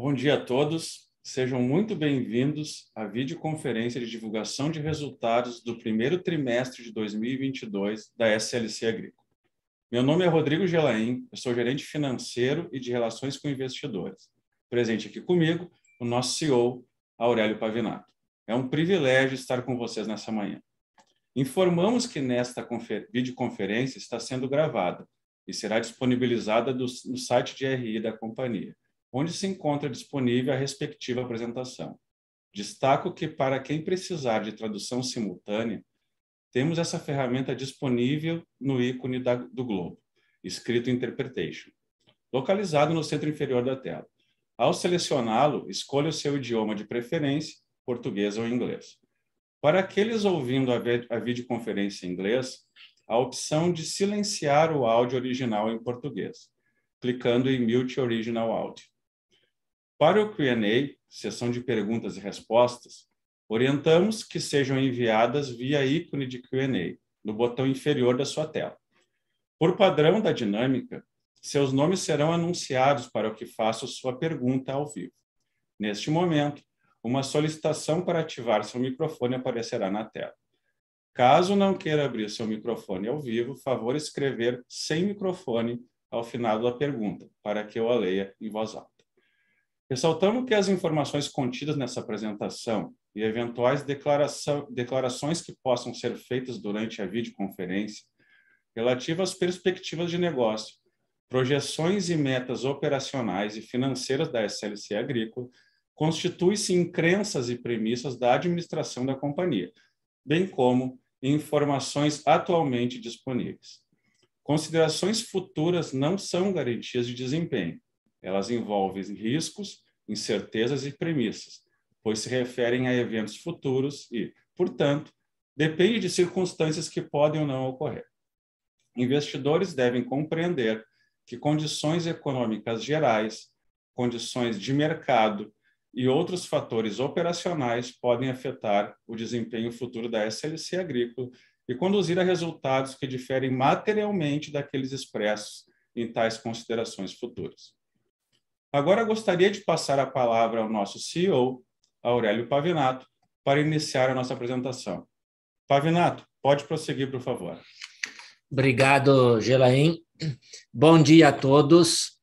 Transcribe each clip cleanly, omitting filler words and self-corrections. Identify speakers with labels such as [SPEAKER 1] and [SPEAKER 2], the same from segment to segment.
[SPEAKER 1] Bom dia a todos. Sejam muito bem-vindos à videoconferência de divulgação de resultados do primeiro trimestre de 2022 da SLC Agrícola. Meu nome é Rodrigo Gelain, eu sou gerente financeiro e de relações com investidores. Presente aqui comigo, o nosso CEO, Aurélio Pavinato. É um privilégio estar com vocês nessa manhã. Informamos que nesta videoconferência está sendo gravada e será disponibilizada no site de RI da companhia, onde se encontra disponível a respectiva apresentação. Destaco que, para quem precisar de tradução simultânea, temos essa ferramenta disponível no ícone do globo, escrito Interpretation, localizado no centro inferior da tela. Ao selecioná-lo, escolha o seu idioma de preferência, português ou inglês. Para aqueles ouvindo a videoconferência em inglês, a opção de silenciar o áudio original em português, clicando em Mute Original Audio. Para o Q&A, sessão de perguntas e respostas, orientamos que sejam enviadas via ícone de Q&A, no botão inferior da sua tela. Por padrão da dinâmica, seus nomes serão anunciados para o que faça sua pergunta ao vivo. Neste momento, uma solicitação para ativar seu microfone aparecerá na tela. Caso não queira abrir seu microfone ao vivo, favor escrever sem microfone ao final da pergunta, para que eu a leia em voz alta. Ressaltamos que as informações contidas nessa apresentação e eventuais declarações que possam ser feitas durante a videoconferência relativas às perspectivas de negócio, projeções e metas operacionais e financeiras da SLC Agrícola constituem-se em crenças e premissas da administração da companhia, bem como em informações atualmente disponíveis. Considerações futuras não são garantias de desempenho. Elas envolvem riscos, incertezas e premissas, pois se referem a eventos futuros e, portanto, depende de circunstâncias que podem ou não ocorrer. Investidores devem compreender que condições econômicas gerais, condições de mercado e outros fatores operacionais podem afetar o desempenho futuro da SLC Agrícola e conduzir a resultados que diferem materialmente daqueles expressos em tais considerações futuras. Agora gostaria de passar a palavra ao nosso CEO, Aurélio Pavinato, para iniciar a nossa apresentação. Pavinato, pode prosseguir, por favor.
[SPEAKER 2] Obrigado, Gelain. Bom dia a todos.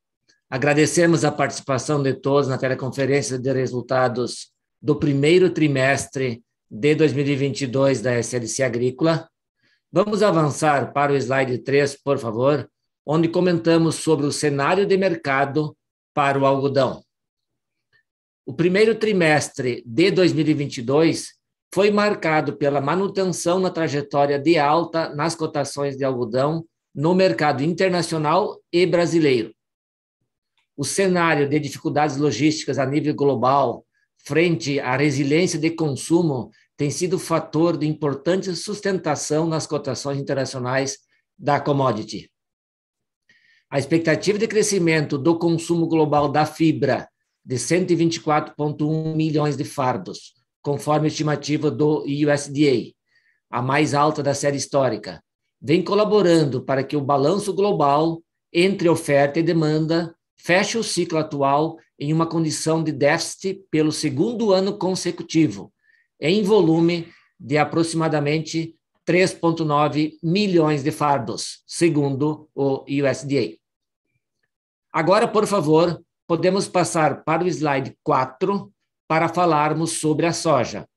[SPEAKER 2] Agradecemos a participação de todos na teleconferência de resultados do primeiro trimestre de 2022 da SLC Agrícola. Vamos avançar para o slide 3, por favor, onde comentamos sobre o cenário de mercado para o algodão. O primeiro trimestre de 2022 foi marcado pela manutenção na trajetória de alta nas cotações de algodão no mercado internacional e brasileiro. O cenário de dificuldades logísticas a nível global, frente à resiliência de consumo, tem sido fator de importante sustentação nas cotações internacionais da commodity. A expectativa de crescimento do consumo global da fibra de 124,1 milhões de fardos, conforme a estimativa do USDA, a mais alta da série histórica, vem colaborando para que o balanço global entre oferta e demanda feche o ciclo atual em uma condição de déficit pelo segundo ano consecutivo, em volume de aproximadamente 3,9 milhões de fardos, segundo o USDA. Agora, por favor, podemos passar para o slide 4 para falarmos sobre a soja.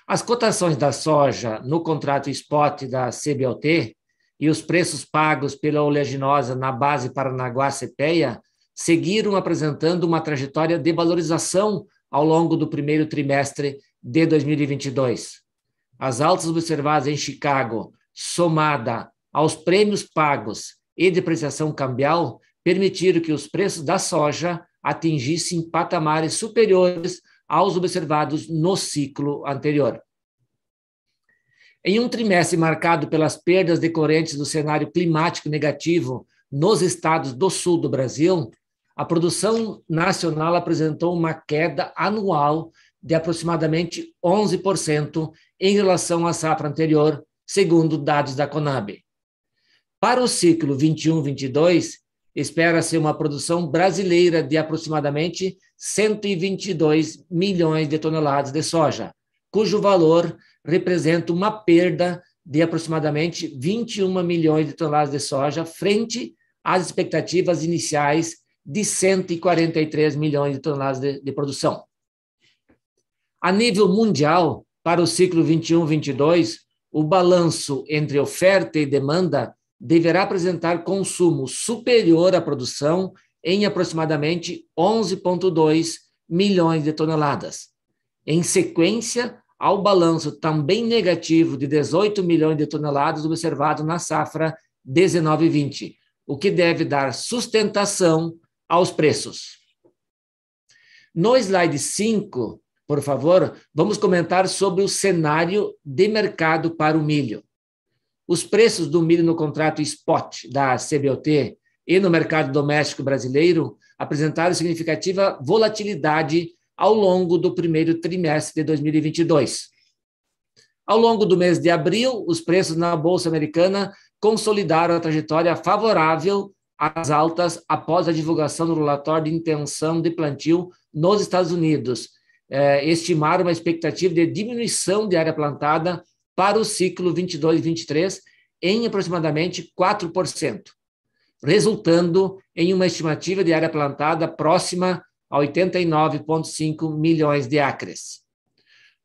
[SPEAKER 2] As cotações da soja no contrato spot da CBOT e os preços pagos pela oleaginosa na base Paranaguá-CPEA seguiram apresentando uma trajetória de valorização ao longo do primeiro trimestre de 2022. As altas observadas em Chicago, somada aos prêmios pagos e depreciação cambial, permitiram que os preços da soja atingissem patamares superiores aos observados no ciclo anterior. Em um trimestre marcado pelas perdas decorrentes do cenário climático negativo nos estados do sul do Brasil, a produção nacional apresentou uma queda anual de aproximadamente 11% em relação à safra anterior, segundo dados da Conab. Para o ciclo 21-22, espera-se uma produção brasileira de aproximadamente 122 milhões de toneladas de soja, cujo valor representa uma perda de aproximadamente 21 milhões de toneladas de soja frente às expectativas iniciais de 143 milhões de toneladas de produção. A nível mundial, para o ciclo 21-22, o balanço entre oferta e demanda deverá apresentar consumo superior à produção em aproximadamente 11,2 milhões de toneladas. Em sequência ao balanço também negativo de 18 milhões de toneladas observado na safra 19-20, o que deve dar sustentação aos preços. No slide 5, por favor, vamos comentar sobre o cenário de mercado para o milho. Os preços do milho no contrato spot da CBOT e no mercado doméstico brasileiro apresentaram significativa volatilidade ao longo do primeiro trimestre de 2022. Ao longo do mês de abril, os preços na Bolsa Americana consolidaram a trajetória favorável às altas após a divulgação do relatório de intenção de plantio nos Estados Unidos. Estimaram uma expectativa de diminuição de área plantada para o ciclo 22-23 em aproximadamente 4%, resultando em uma estimativa de área plantada próxima a 89,5 milhões de acres.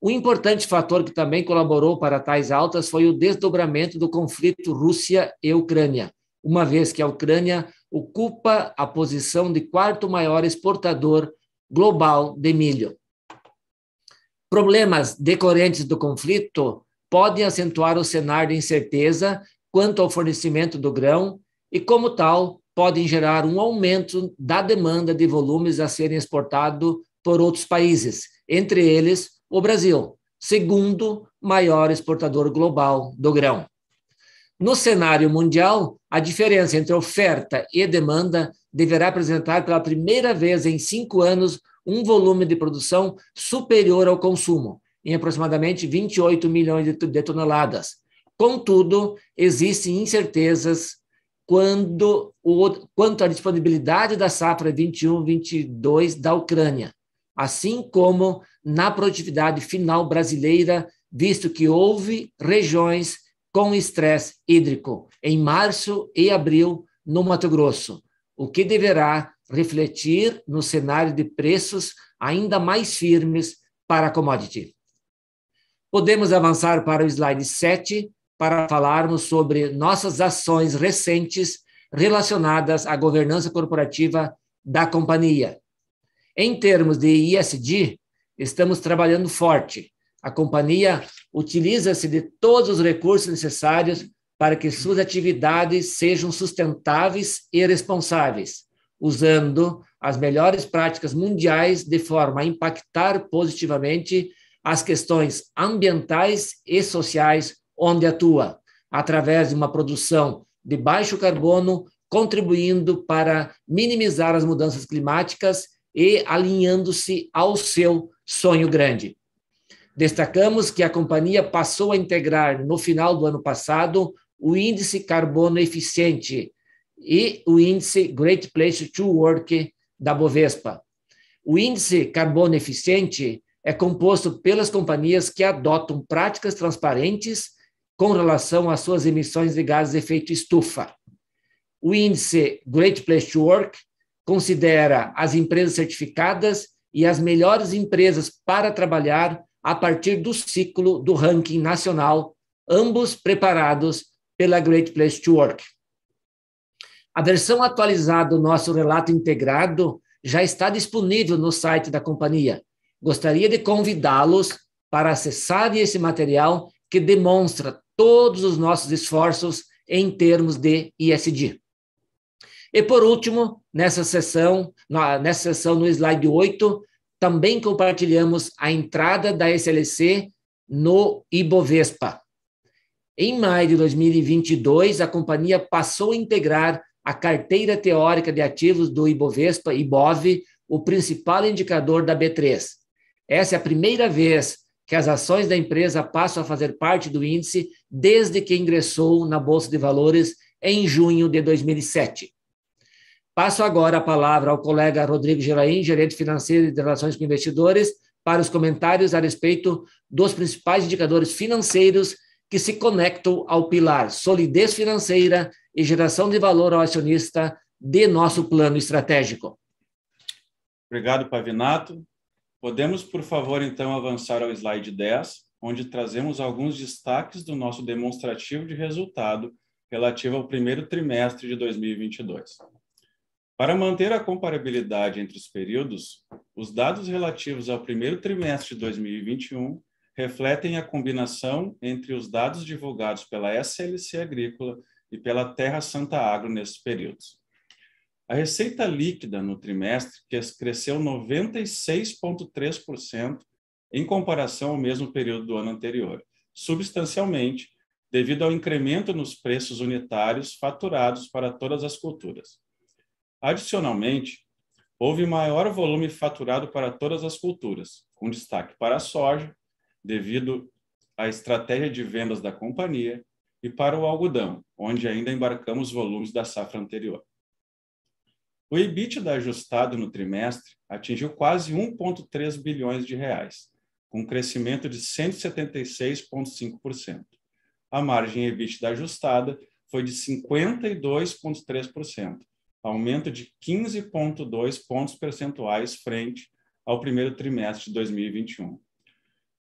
[SPEAKER 2] Um importante fator que também colaborou para tais altas foi o desdobramento do conflito Rússia e Ucrânia, uma vez que a Ucrânia ocupa a posição de quarto maior exportador global de milho. Problemas decorrentes do conflito podem acentuar o cenário de incerteza quanto ao fornecimento do grão e, como tal, podem gerar um aumento da demanda de volumes a serem exportados por outros países, entre eles o Brasil, segundo maior exportador global do grão. No cenário mundial, a diferença entre oferta e demanda deverá apresentar pela primeira vez em 5 anos um volume de produção superior ao consumo, em aproximadamente 28 milhões de toneladas. Contudo, existem incertezas quanto à disponibilidade da safra 21-22 da Ucrânia, assim como na produtividade final brasileira, visto que houve regiões com estresse hídrico em março e abril no Mato Grosso, o que deverá refletir no cenário de preços ainda mais firmes para a commodity. Podemos avançar para o slide 7 para falarmos sobre nossas ações recentes relacionadas à governança corporativa da companhia. Em termos de ESG, estamos trabalhando forte. A companhia utiliza-se de todos os recursos necessários para que suas atividades sejam sustentáveis e responsáveis, usando as melhores práticas mundiais de forma a impactar positivamente as questões ambientais e sociais onde atua, através de uma produção de baixo carbono, contribuindo para minimizar as mudanças climáticas e alinhando-se ao seu sonho grande. Destacamos que a companhia passou a integrar, no final do ano passado, o índice Carbono Eficiente e o índice Great Place to Work da Bovespa. O índice Carbono Eficiente é composto pelas companhias que adotam práticas transparentes com relação às suas emissões de gases de efeito estufa. O índice Great Place to Work considera as empresas certificadas e as melhores empresas para trabalhar a partir do ciclo do ranking nacional, ambos preparados pela Great Place to Work. A versão atualizada do nosso relato integrado já está disponível no site da companhia. Gostaria de convidá-los para acessarem esse material que demonstra todos os nossos esforços em termos de ESG. E, por último, nessa sessão no slide 8, também compartilhamos a entrada da SLC no Ibovespa. Em maio de 2022, a companhia passou a integrar a carteira teórica de ativos do Ibovespa, IBOV, o principal indicador da B3. Essa é a primeira vez que as ações da empresa passam a fazer parte do índice desde que ingressou na Bolsa de Valores em junho de 2007. Passo agora a palavra ao colega Rodrigo Gelain, gerente financeiro e de relações com investidores, para os comentários a respeito dos principais indicadores financeiros que se conectam ao pilar solidez financeira e geração de valor ao acionista de nosso plano estratégico.
[SPEAKER 1] Obrigado, Pavinato. Podemos, por favor, então, avançar ao slide 10, onde trazemos alguns destaques do nosso demonstrativo de resultado relativo ao primeiro trimestre de 2022. Para manter a comparabilidade entre os períodos, os dados relativos ao primeiro trimestre de 2021 refletem a combinação entre os dados divulgados pela SLC Agrícola e pela Terra Santa Agro nesses períodos. A receita líquida no trimestre cresceu 96,3% em comparação ao mesmo período do ano anterior, substancialmente devido ao incremento nos preços unitários faturados para todas as culturas. Adicionalmente, houve maior volume faturado para todas as culturas, com destaque para a soja, devido à estratégia de vendas da companhia, e para o algodão, onde ainda embarcamos volumes da safra anterior. O EBITDA ajustado no trimestre atingiu quase 1,3 bilhões de reais, com um crescimento de 176,5%. A margem EBITDA ajustada foi de 52,3%, aumento de 15,2 pontos percentuais frente ao primeiro trimestre de 2021.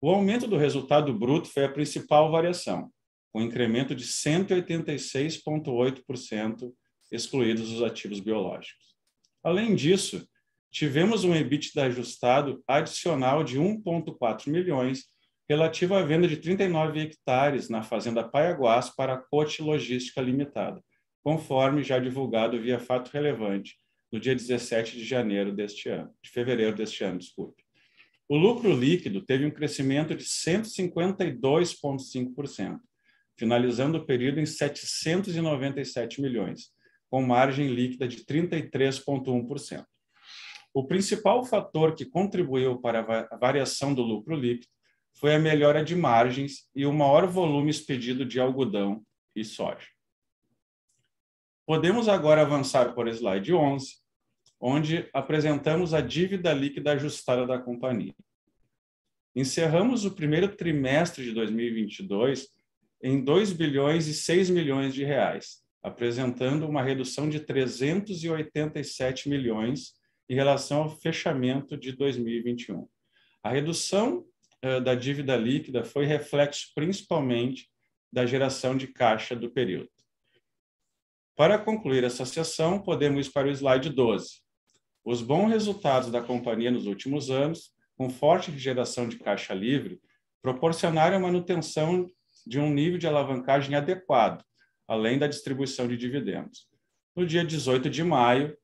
[SPEAKER 1] O aumento do resultado bruto foi a principal variação, com incremento de 186,8%, excluídos os ativos biológicos. Além disso, tivemos um EBITDA ajustado adicional de 1,4 milhões relativo à venda de 39 hectares na Fazenda Paiaguás para a Cote Logística Limitada, conforme já divulgado via fato relevante no dia 17 de fevereiro deste ano. O lucro líquido teve um crescimento de 152,5%, finalizando o período em 797 milhões, com margem líquida de 33,1%. O principal fator que contribuiu para a variação do lucro líquido foi a melhora de margens e o maior volume expedido de algodão e soja. Podemos agora avançar por slide 11, onde apresentamos a dívida líquida ajustada da companhia. Encerramos o primeiro trimestre de 2022 em 2 bilhões e 6 milhões de reais, apresentando uma redução de 387 milhões em relação ao fechamento de 2021. A redução da dívida líquida foi reflexo principalmente da geração de caixa do período. Para concluir essa sessão, podemos ir para o slide 12. Os bons resultados da companhia nos últimos anos, com forte geração de caixa livre, proporcionaram a manutenção de um nível de alavancagem adequado, além da distribuição de dividendos. No dia 18 de maio,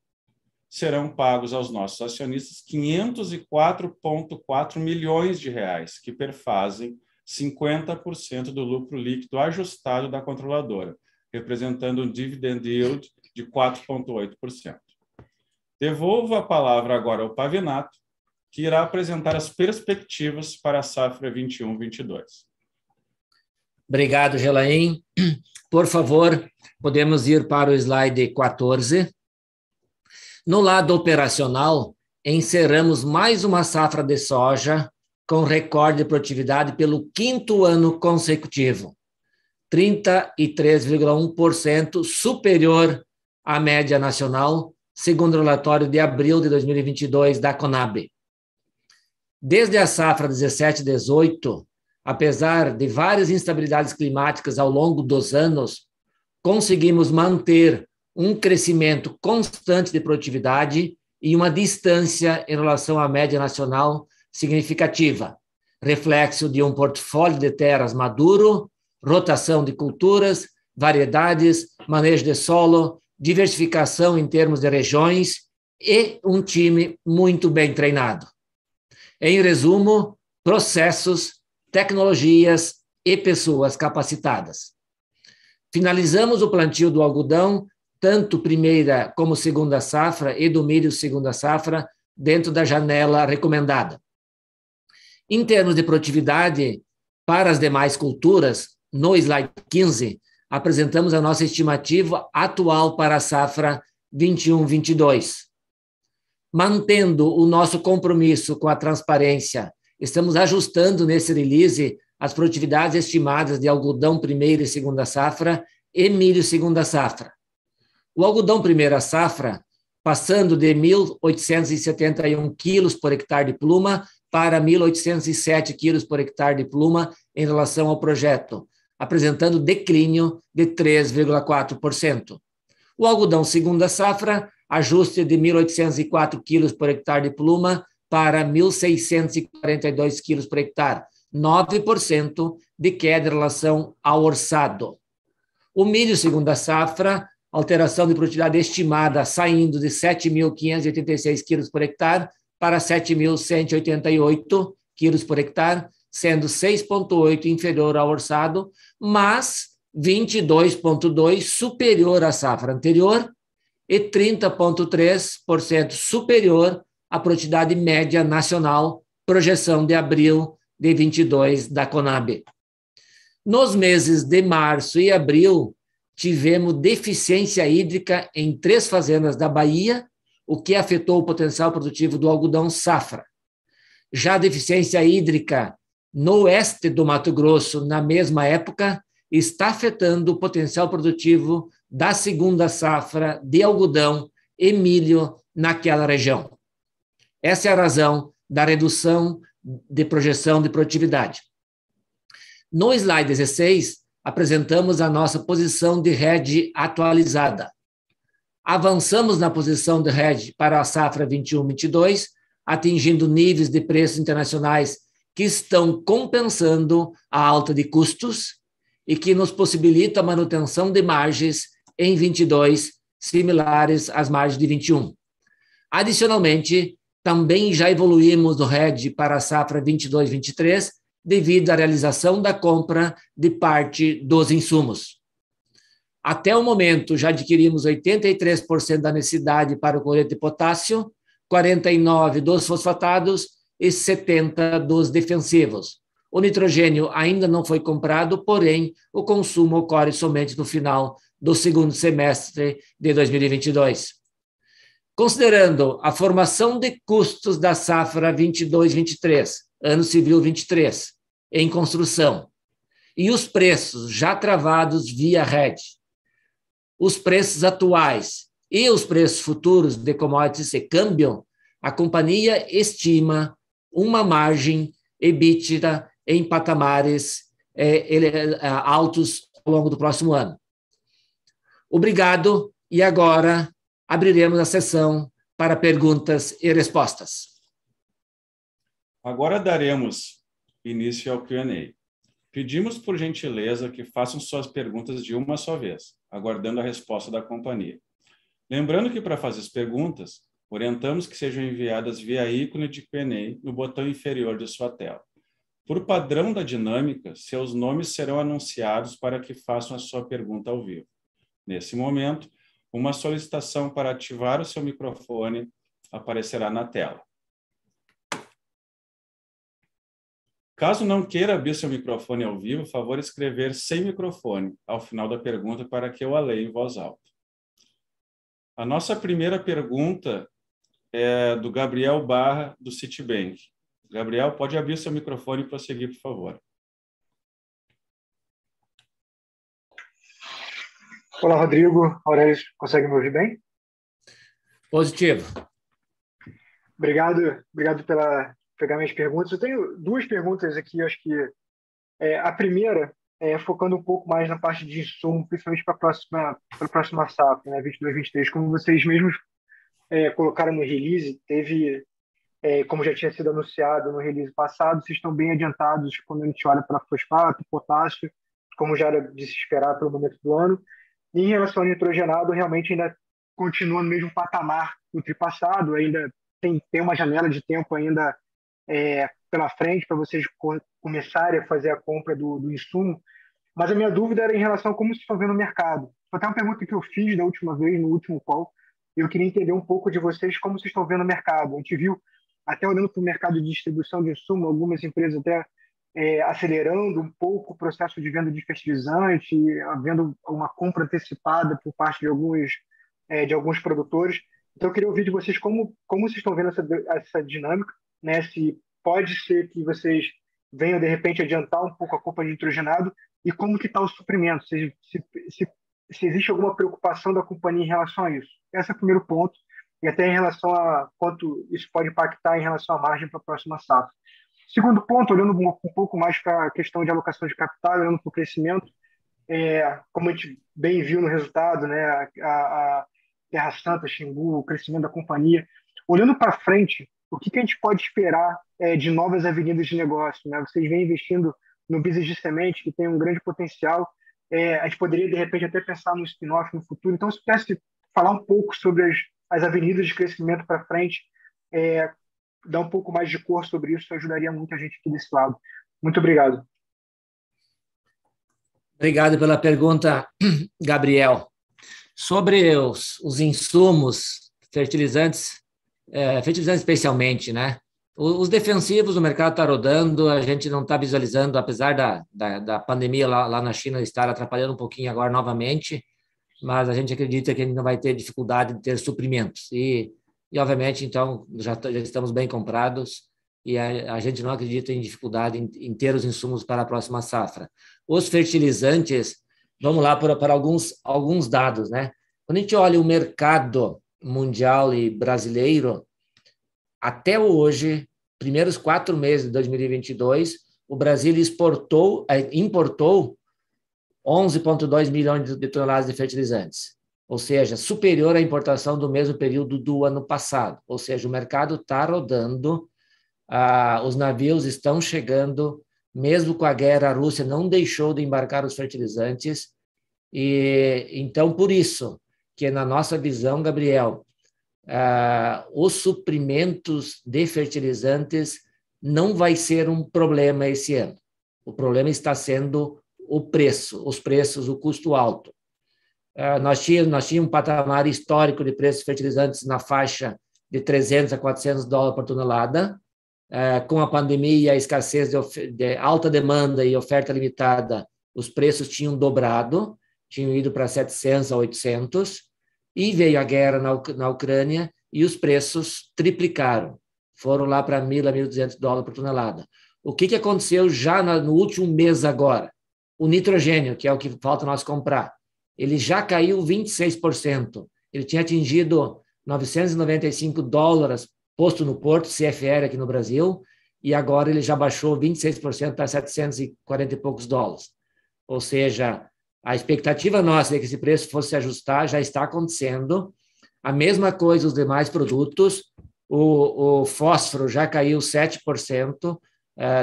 [SPEAKER 1] serão pagos aos nossos acionistas 504,4 milhões de reais, que perfazem 50% do lucro líquido ajustado da controladora, representando um dividend yield de 4,8%. Devolvo a palavra agora ao Pavinato, que irá apresentar as perspectivas para a safra 21-22.
[SPEAKER 2] Obrigado, Gelain. Por favor, podemos ir para o slide 14. No lado operacional, encerramos mais uma safra de soja com recorde de produtividade pelo 5º ano consecutivo, 33,1% superior à média nacional, segundo o relatório de abril de 2022 da Conab. Desde a safra 17-18, apesar de várias instabilidades climáticas ao longo dos anos, conseguimos manter um crescimento constante de produtividade e uma distância em relação à média nacional significativa, reflexo de um portfólio de terras maduro, rotação de culturas, variedades, manejo de solo, diversificação em termos de regiões e um time muito bem treinado. Em resumo, processos, tecnologias e pessoas capacitadas. Finalizamos o plantio do algodão, tanto primeira como segunda safra, e do milho segunda safra, dentro da janela recomendada. Em termos de produtividade, para as demais culturas, no slide 15, apresentamos a nossa estimativa atual para a safra 21-22. Mantendo o nosso compromisso com a transparência, estamos ajustando nesse release as produtividades estimadas de algodão primeira e segunda safra e milho segunda safra. O algodão primeira safra, passando de 1.871 quilos por hectare de pluma para 1.807 quilos por hectare de pluma em relação ao projeto, apresentando declínio de 3,4%. O algodão segunda safra, ajuste de 1.804 quilos por hectare de pluma para 1.642 quilos por hectare, 9% de queda em relação ao orçado. O milho segunda safra, alteração de produtividade estimada saindo de 7.586 quilos por hectare para 7.188 quilos por hectare, sendo 6,8% inferior ao orçado, mas 22,2% superior à safra anterior e 30,3% superior à produtividade média nacional, projeção de abril de 22 da Conab. Nos meses de março e abril, tivemos deficiência hídrica em 3 fazendas da Bahia, o que afetou o potencial produtivo do algodão safra. Já a deficiência hídrica no oeste do Mato Grosso, na mesma época, está afetando o potencial produtivo da segunda safra de algodão e milho naquela região. Essa é a razão da redução de projeção de produtividade. No slide 16, apresentamos a nossa posição de hedge atualizada. Avançamos na posição de hedge para a safra 21-22, atingindo níveis de preços internacionais que estão compensando a alta de custos e que nos possibilita a manutenção de margens em 22 similares às margens de 21. Adicionalmente, também já evoluímos do hedge para a safra 22-23 devido à realização da compra de parte dos insumos. Até o momento, já adquirimos 83% da necessidade para o cloreto de potássio, 49% dos fosfatados e 70% dos defensivos. O nitrogênio ainda não foi comprado, porém, o consumo ocorre somente no final do segundo semestre de 2022. Considerando a formação de custos da safra 22-23, ano civil 23, em construção, e os preços já travados via hedge, os preços atuais e os preços futuros de commodities e câmbio, a companhia estima uma margem EBITDA em patamares altos ao longo do próximo ano. Obrigado, e agora abriremos a sessão para perguntas e respostas.
[SPEAKER 1] Agora daremos início ao Q&A. Pedimos, por gentileza, que façam suas perguntas de uma só vez, aguardando a resposta da companhia. Lembrando que, para fazer as perguntas, orientamos que sejam enviadas via ícone de Q&A no botão inferior de sua tela. Por padrão da dinâmica, seus nomes serão anunciados para que façam a sua pergunta ao vivo. Nesse momento, uma solicitação para ativar o seu microfone aparecerá na tela. Caso não queira abrir seu microfone ao vivo, favor escrever sem microfone ao final da pergunta para que eu a leia em voz alta. A nossa primeira pergunta é do Gabriel Barra, do Citibank. Gabriel, pode abrir seu microfone e prosseguir, por favor.
[SPEAKER 3] Olá, Rodrigo. Aurélio, consegue me ouvir bem?
[SPEAKER 2] Positivo.
[SPEAKER 3] Obrigado pela pegar minhas perguntas. Eu tenho 2 perguntas aqui, acho que a primeira é focando um pouco mais na parte de insumo, principalmente para a próxima safra, né, 22-23. Como vocês mesmos colocaram no release, teve, como já tinha sido anunciado no release passado, vocês estão bem adiantados quando a gente olha para fosfato, potássio, como já era de se esperar pelo momento do ano. E em relação ao nitrogenado, realmente ainda continua no mesmo patamar do tripassado, ainda tem uma janela de tempo ainda pela frente para vocês começarem a fazer a compra do insumo. Mas a minha dúvida era em relação a como vocês estão vendo o mercado. Foi até uma pergunta que eu fiz da última vez, no último call, e eu queria entender um pouco de vocês como vocês estão vendo o mercado. A gente viu, até olhando para o mercado de distribuição de insumo, algumas empresas até acelerando um pouco o processo de venda de fertilizante, havendo uma compra antecipada por parte de alguns de alguns produtores. Então, eu queria ouvir de vocês como vocês estão vendo essa dinâmica, né? Se pode ser que vocês venham, de repente, adiantar um pouco a compra de nitrogenado e como que está o suprimento, se existe alguma preocupação da companhia em relação a isso. Esse é o primeiro ponto, e até em relação a quanto isso pode impactar em relação à margem para a próxima safra. Segundo ponto, olhando um pouco mais para a questão de alocação de capital, olhando para o crescimento, como a gente bem viu no resultado, né, a Terra Santa, Xingu, o crescimento da companhia. Olhando para frente, o que a gente pode esperar de novas avenidas de negócio, né? Vocês vêm investindo no business de semente, que tem um grande potencial. A gente poderia, de repente, até pensar no spin-off no futuro. Então, se pudesse falar um pouco sobre as avenidas de crescimento para frente, dar um pouco mais de cor sobre isso ajudaria muito a gente aqui desse lado. Muito obrigado.
[SPEAKER 2] Obrigado pela pergunta, Gabriel. Sobre os insumos, fertilizantes especialmente, né? Os defensivos, o mercado está rodando, a gente não está visualizando, apesar da pandemia lá na China estar atrapalhando um pouquinho agora novamente, mas a gente acredita que a gente não vai ter dificuldade de ter suprimentos. E obviamente, então, já estamos bem comprados e a gente não acredita em dificuldade em ter os insumos para a próxima safra. Os fertilizantes, vamos lá para alguns dados, né? Quando a gente olha o mercado mundial e brasileiro, até hoje, primeiros 4 meses de 2022, o Brasil importou 11,2 milhões de toneladas de fertilizantes, ou seja, superior à importação do mesmo período do ano passado. Ou seja, o mercado está rodando, os navios estão chegando, mesmo com a guerra, a Rússia não deixou de embarcar os fertilizantes, e então, por isso, que na nossa visão, Gabriel, os suprimentos de fertilizantes não vai ser um problema esse ano. O problema está sendo os preços, o custo alto. Nós tínhamos um patamar histórico de preços de fertilizantes na faixa de $300 a $400 por tonelada. Com a pandemia e a escassez de alta demanda e oferta limitada, os preços tinham dobrado, tinham ido para 700 a 800, e veio a guerra na Ucrânia e os preços triplicaram, foram lá para $1.000 a $1.200 por tonelada. O que aconteceu já no último mês agora? O nitrogênio, que é o que falta nós comprar, ele já caiu 26%, ele tinha atingido $995 posto no Porto, CFR aqui no Brasil, e agora ele já baixou 26% para 740 e poucos dólares. Ou seja, a expectativa nossa é que esse preço fosse se ajustar, já está acontecendo. A mesma coisa os demais produtos, o fósforo já caiu 7%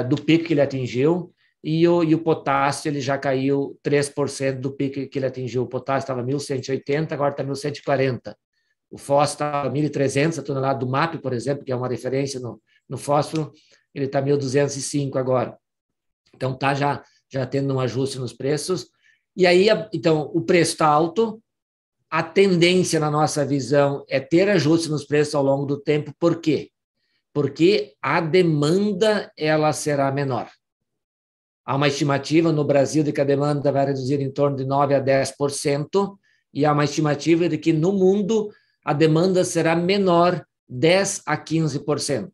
[SPEAKER 2] do pico que ele atingiu, e o potássio ele já caiu 3% do pico que ele atingiu. O potássio estava 1.180, agora está 1.140. O fósforo está 1.300 a tonelada do MAP, por exemplo, que é uma referência no fósforo, ele está 1.205 agora. Então, está já tendo um ajuste nos preços. E aí, então, o preço está alto, a tendência, na nossa visão, é ter ajuste nos preços ao longo do tempo. Por quê? Porque a demanda ela será menor. Há uma estimativa no Brasil de que a demanda vai reduzir em torno de 9% a 10%, e há uma estimativa de que no mundo a demanda será menor 10% a 15%.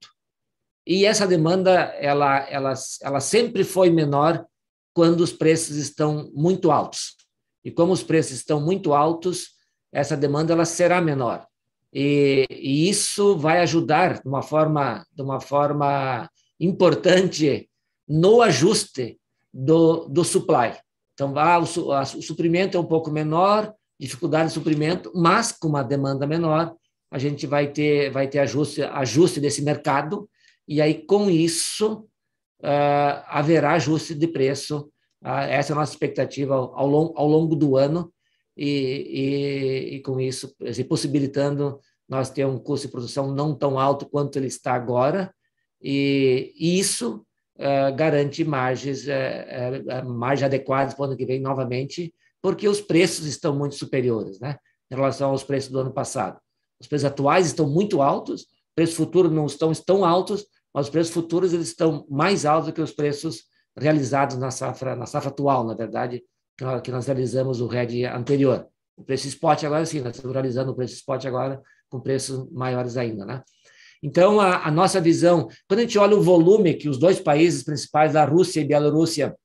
[SPEAKER 2] E essa demanda ela sempre foi menor quando os preços estão muito altos. E como os preços estão muito altos, essa demanda ela será menor. E isso vai ajudar de uma forma importante no ajuste do supply. Então, o suprimento é um pouco menor, dificuldade de suprimento, mas com uma demanda menor, a gente vai ter ajuste desse mercado, e aí, com isso, haverá ajuste de preço. Essa é a nossa expectativa ao longo do ano, e com isso, possibilitando nós ter um custo de produção não tão alto quanto ele está agora, e isso garante margens adequadas para o ano que vem novamente, porque os preços estão muito superiores, né, em relação aos preços do ano passado. Os preços atuais estão muito altos, os preços futuros não estão tão altos, mas os preços futuros eles estão mais altos do que os preços realizados na safra atual, na verdade, que nós realizamos o RED anterior. O preço spot agora sim, nós estamos realizando o preço spot agora com preços maiores ainda, né? Então, a nossa visão, quando a gente olha o volume que os dois países principais, a Rússia e a Bielorrússia,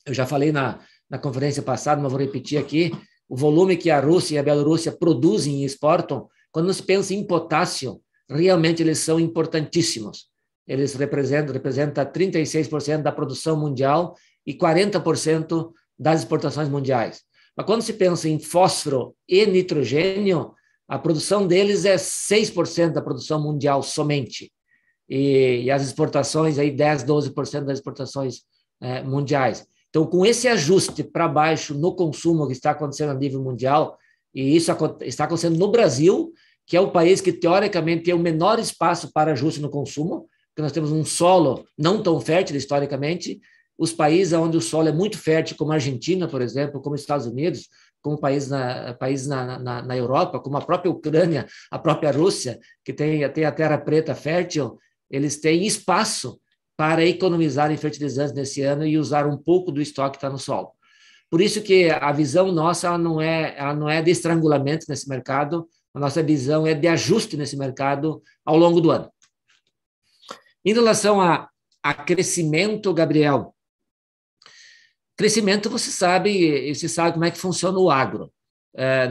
[SPEAKER 2] eu já falei na conferência passada, mas vou repetir aqui, o volume que a Rússia e a Bielorrússia produzem e exportam, quando se pensa em potássio, realmente eles são importantíssimos. Eles representam 36% da produção mundial e 40% das exportações mundiais. Mas quando se pensa em fósforo e nitrogênio, a produção deles é 6% da produção mundial somente. E as exportações, aí 10, 12% das exportações mundiais. Então, com esse ajuste para baixo no consumo que está acontecendo a nível mundial, e isso está acontecendo no Brasil, que é o país que, teoricamente, tem o menor espaço para ajuste no consumo, porque nós temos um solo não tão fértil, historicamente. Os países onde o solo é muito fértil, como a Argentina, por exemplo, como os Estados Unidos, como países na Europa, como a própria Ucrânia, a própria Rússia, que tem a terra preta fértil, eles têm espaço para economizar em fertilizantes nesse ano e usar um pouco do estoque que está no solo. Por isso que a visão nossa ela não é de estrangulamento nesse mercado, a nossa visão é de ajuste nesse mercado ao longo do ano. Em relação a crescimento, Gabriel, crescimento, você sabe como é que funciona o agro.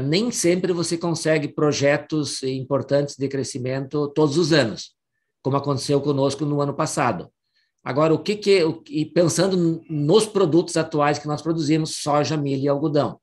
[SPEAKER 2] Nem sempre você consegue projetos importantes de crescimento todos os anos, como aconteceu conosco no ano passado. Agora, e pensando nos produtos atuais que nós produzimos, soja, milho e algodão.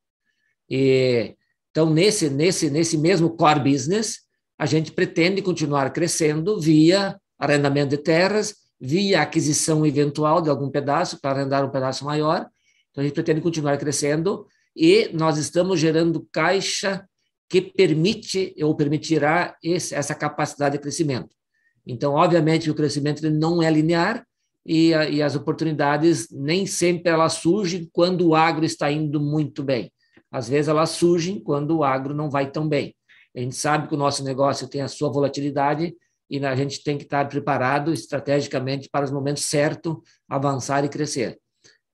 [SPEAKER 2] Então, nesse mesmo core business, a gente pretende continuar crescendo via arrendamento de terras, via aquisição eventual de algum pedaço, para arrendar um pedaço maior. Então, a gente pretende continuar crescendo e nós estamos gerando caixa que permite ou permitirá essa capacidade de crescimento. Então, obviamente, o crescimento ele não é linear e as oportunidades nem sempre elas surgem quando o agro está indo muito bem. Às vezes, elas surgem quando o agro não vai tão bem. A gente sabe que o nosso negócio tem a sua volatilidade e a gente tem que estar preparado estrategicamente para os momentos certos, avançar e crescer.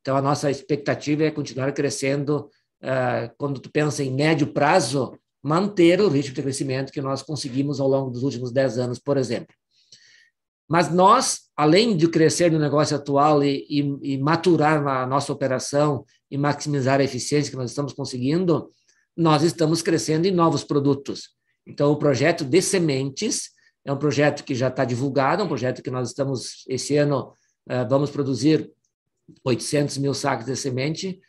[SPEAKER 2] Então, a nossa expectativa é continuar crescendo, quando tu pensa em médio prazo, manter o ritmo de crescimento que nós conseguimos ao longo dos últimos 10 anos, por exemplo. Mas nós, além de crescer no negócio atual e maturar a nossa operação e maximizar a eficiência que nós estamos conseguindo, nós estamos crescendo em novos produtos. Então, o projeto de sementes é um projeto que já está divulgado, é um projeto que nós estamos, esse ano, vamos produzir 800 mil sacos de semente,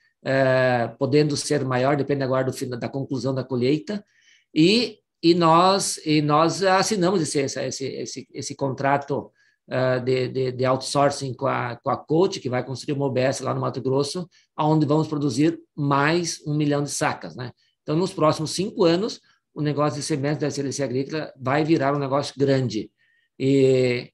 [SPEAKER 2] podendo ser maior, depende agora da conclusão da colheita, e nós assinamos esse contrato de outsourcing com a Coach, que vai construir uma OBS lá no Mato Grosso, onde vamos produzir mais 1 milhão de sacas, né? Então, nos próximos 5 anos, o negócio de sementes da SLC Agrícola vai virar um negócio grande. E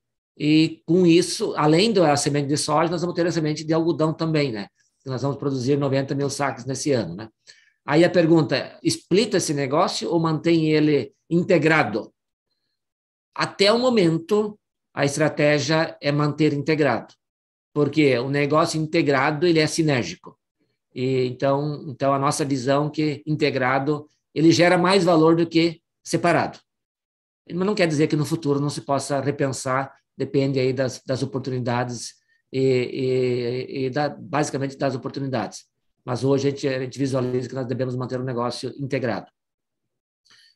[SPEAKER 2] com isso, além da semente de soja, nós vamos ter a semente de algodão também, né? Nós vamos produzir 90 mil sacos nesse ano, né? Aí a pergunta, explita esse negócio ou mantém ele integrado? Até o momento, a estratégia é manter integrado, porque o negócio integrado ele é sinérgico. E então a nossa visão que integrado ele gera mais valor do que separado. Mas não quer dizer que no futuro não se possa repensar, depende aí das oportunidades basicamente das oportunidades. Mas hoje a gente visualiza que nós devemos manter um negócio integrado.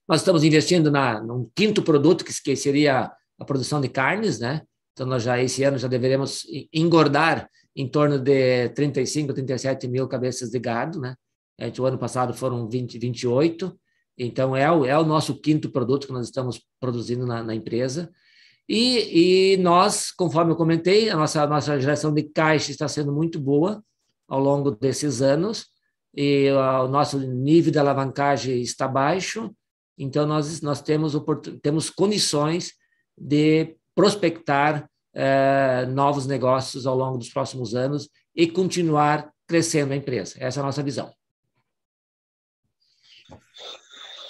[SPEAKER 2] Nós estamos investindo num quinto produto, que seria a produção de carnes, né? Então, esse ano já deveremos engordar em torno de 35, 37 mil cabeças de gado, né? O ano passado foram 28, então é o nosso quinto produto que nós estamos produzindo na empresa. E nós, conforme eu comentei, a nossa geração de caixa está sendo muito boa ao longo desses anos, e o nosso nível de alavancagem está baixo, então nós temos condições de prospectar novos negócios ao longo dos próximos anos e continuar crescendo a empresa. Essa é a nossa visão.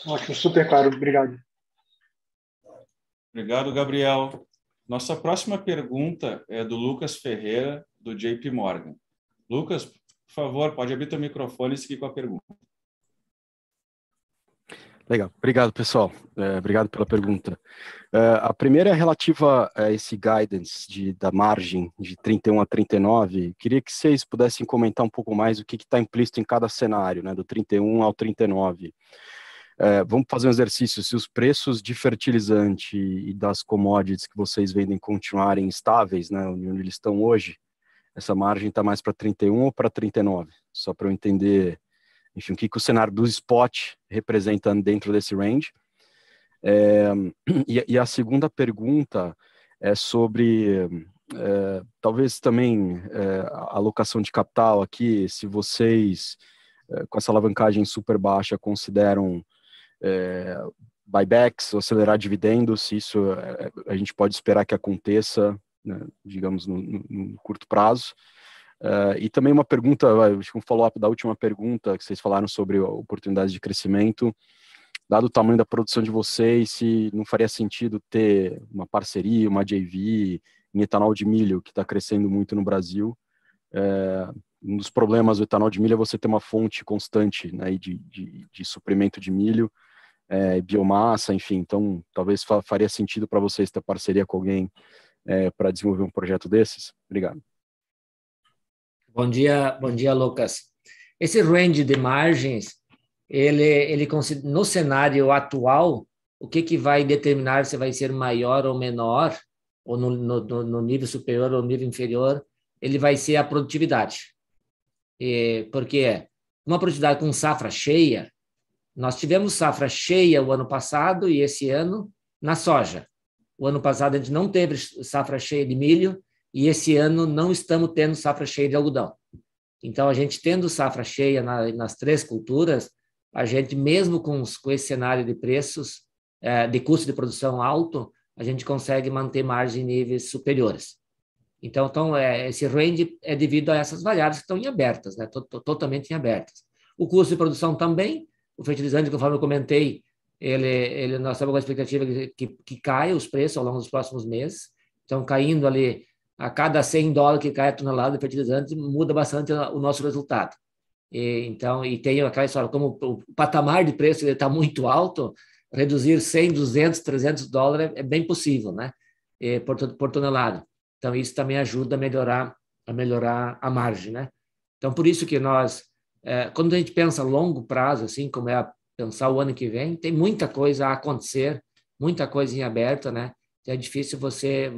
[SPEAKER 3] Ótimo, super claro. Obrigado.
[SPEAKER 1] Obrigado, Gabriel. Nossa próxima pergunta é do Lucas Ferreira, do JP Morgan. Lucas, por favor, pode abrir teu microfone e seguir com a pergunta.
[SPEAKER 4] Legal. Obrigado, pessoal. Obrigado pela pergunta. A primeira é relativa a esse guidance da margem de 31 a 39. Queria que vocês pudessem comentar um pouco mais o que está implícito em cada cenário, né, do 31 ao 39. Vamos fazer um exercício. Se os preços de fertilizante e das commodities que vocês vendem continuarem estáveis, né, onde eles estão hoje, essa margem está mais para 31 ou para 39? Só para eu entender, enfim, o que o cenário do spot representa dentro desse range. E a segunda pergunta é sobre, talvez também, a alocação de capital aqui, se vocês, com essa alavancagem super baixa, consideram buybacks, acelerar dividendos, se isso a gente pode esperar que aconteça, né, digamos, no curto prazo. E também uma pergunta, acho que um follow-up da última pergunta que vocês falaram sobre oportunidades de crescimento, dado o tamanho da produção de vocês, se não faria sentido ter uma parceria, uma JV em etanol de milho, que está crescendo muito no Brasil. Um dos problemas do etanol de milho é você ter uma fonte constante, né, de suprimento de milho, biomassa, enfim. Então, talvez faria sentido para vocês ter parceria com alguém para desenvolver um projeto desses. Obrigado.
[SPEAKER 2] Bom dia, Lucas. Esse range de margens, ele no cenário atual, o que vai determinar se vai ser maior ou menor, ou no nível superior ou nível inferior, ele vai ser a produtividade. Porque uma produtividade com safra cheia, nós tivemos safra cheia o ano passado e esse ano na soja. O ano passado a gente não teve safra cheia de milho e esse ano não estamos tendo safra cheia de algodão. Então, a gente tendo safra cheia nas três culturas, a gente, mesmo com esse cenário de preços, de custo de produção alto, a gente consegue manter margem em níveis superiores. Então esse range é devido a essas variáveis que estão em abertas, né? Totalmente em abertas. O custo de produção também, o fertilizante, conforme eu comentei, nós estamos com a expectativa que caia os preços ao longo dos próximos meses. Então, caindo ali, a cada $100 que cai a tonelada de fertilizante, muda bastante o nosso resultado. E tem aquela história, como o patamar de preço está muito alto, reduzir 100, 200, 300 dólares é bem possível, né? Por tonelada. Então, isso também ajuda a melhorar a margem, né? Então, por isso que nós, quando a gente pensa a longo prazo, assim como pensar o ano que vem, tem muita coisa a acontecer, muita coisa em aberto, né? Então, é difícil você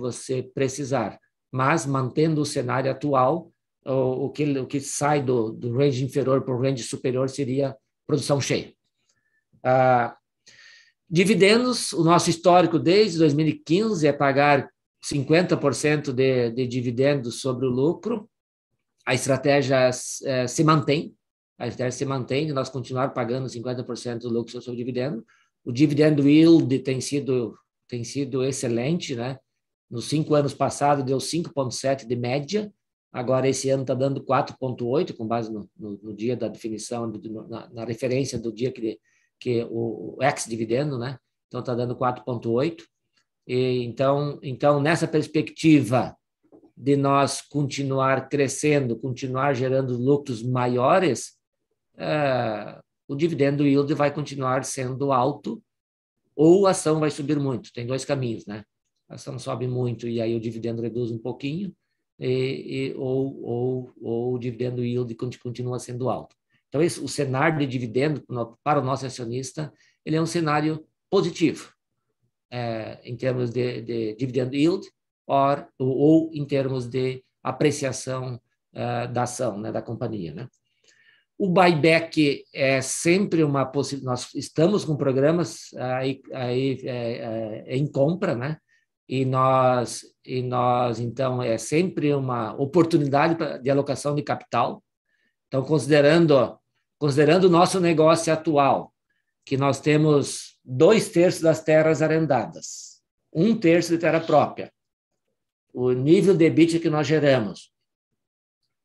[SPEAKER 2] precisar. Mas, mantendo o cenário atual, o que sai do range inferior para o range superior seria produção cheia. Dividendos, o nosso histórico desde 2015 é pagar 50% de dividendos sobre o lucro. A estratégia se mantém, nós continuar pagando 50% do lucro sobre o dividendo. O dividendo yield tem sido excelente, né? Nos 5 anos passados deu 5,7 de média, agora esse ano está dando 4,8, com base no dia da definição, na referência do dia que o ex-dividendo, né? Então está dando 4,8. Então, nessa perspectiva de nós continuar crescendo, continuar gerando lucros maiores, o dividendo yield vai continuar sendo alto ou a ação vai subir muito. Tem dois caminhos, né? A ação sobe muito e aí o dividendo reduz um pouquinho, ou o dividendo yield continua sendo alto. Então, o cenário de dividendo para o nosso acionista, ele é um cenário positivo, em termos de dividend yield ou em termos de apreciação da ação, né, da companhia, né? O buyback é sempre uma possibilidade. Nós estamos com programas em compra, né? E nós então é sempre uma oportunidade de alocação de capital. Então, considerando o nosso negócio atual, que nós temos 2/3 das terras arrendadas, 1/3 de terra própria, o nível de EBITDA que nós geramos,